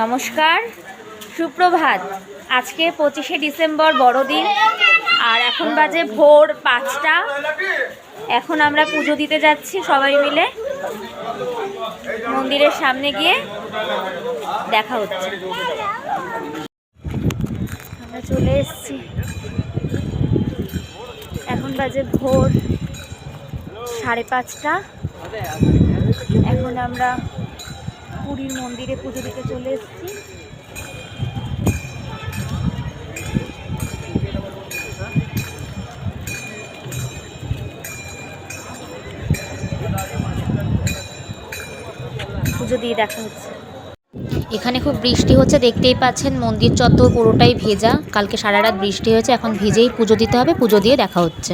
নমস্কার, সুপ্রভাত। আজকে 25শে ডিসেম্বর বড়দিন, আর এখন বাজে ভোর 5টা। এখন আমরা পুজো দিতে যাচ্ছি সবাই মিলে। মন্দিরের সামনে গিয়ে দেখা হচ্ছে। আমরা চলে এসেছি। এখন বাজে ভোর 5:30। এখন আমরা পুরীর মন্দিরে পুজো দিতে চলে এসেছি। পুজো দিয়ে দেখা হচ্ছে। এখানে খুব বৃষ্টি হচ্ছে, দেখতেই পাচ্ছেন। মন্দির চত্বর পুরোটাই ভেজা। কালকে সারা রাত বৃষ্টি হয়েছে। এখন ভিজেই পুজো দিতে হবে। পুজো দিয়ে দেখা হচ্ছে।